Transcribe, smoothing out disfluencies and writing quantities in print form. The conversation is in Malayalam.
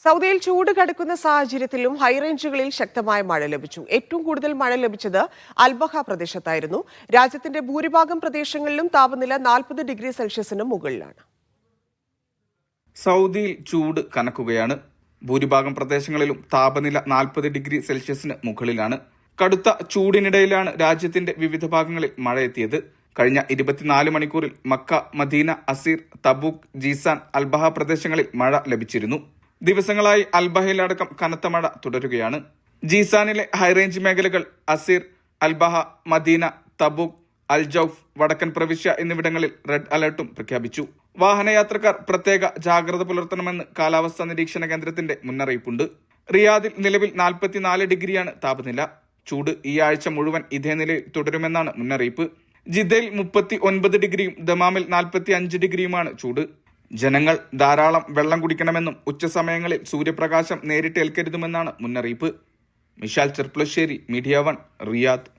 സൗദിയിൽ ചൂട് കടുക്കുന്ന സാഹചര്യത്തിലും ഹൈറേഞ്ചുകളിൽ ശക്തമായ മഴ ലഭിച്ചു. ഏറ്റവും കൂടുതൽ മഴ ലഭിച്ചത് അൽബഹ പ്രദേശത്തായിരുന്നു. രാജ്യത്തിന്റെ ഭൂരിഭാഗം പ്രദേശങ്ങളിലും താപനില 40 ഡിഗ്രി സെൽഷ്യസിന് മുകളിലാണ്. സൗദിയിൽ ചൂട് കനക്കുകയാണ്. ഭൂരിഭാഗം പ്രദേശങ്ങളിലും താപനില 40 ഡിഗ്രി സെൽഷ്യസിന് മുകളിലാണ്. കടുത്ത ചൂടിനിടയിലാണ് രാജ്യത്തിന്റെ വിവിധ ഭാഗങ്ങളിൽ മഴയെത്തിയത്. കഴിഞ്ഞ 24 മണിക്കൂറിൽ Mecca, Medina, Asir, Tabuk, Jizan, Al Baha പ്രദേശങ്ങളിൽ മഴ ലഭിച്ചിരുന്നു. ദിവസങ്ങളായി അൽബഹയിലടക്കം കനത്ത മഴ തുടരുകയാണ്. ജീസാനിലെ ഹൈറേഞ്ച് മേഖലകൾ Asir, Al Baha, Medina, Tabuk, Al Jouf, വടക്കൻ പ്രവിശ്യ എന്നിവിടങ്ങളിൽ റെഡ് അലർട്ടും പ്രഖ്യാപിച്ചു. വാഹനയാത്രക്കാർ പ്രത്യേക ജാഗ്രത പുലർത്തണമെന്ന് കാലാവസ്ഥാ നിരീക്ഷണ കേന്ദ്രത്തിന്റെ മുന്നറിയിപ്പുണ്ട്. റിയാദിൽ നിലവിൽ 44 ഡിഗ്രിയാണ് താപനില. ചൂട് ഈ ആഴ്ച മുഴുവൻ ഇതേ നിലയിൽ തുടരുമെന്നാണ് മുന്നറിയിപ്പ്. ജിദ്ദയിൽ 39 ഡിഗ്രിയും ദമാമിൽ 45 ഡിഗ്രിയുമാണ് ചൂട്. ജനങ്ങൾ ധാരാളം വെള്ളം കുടിക്കണമെന്നും ഉച്ചസമയങ്ങളിൽ സൂര്യപ്രകാശം നേരിട്ട് ഏൽക്കരുതുമെന്നാണ് മുന്നറിയിപ്പ്. Mishal Cherpulassery, media 1, Riyadh.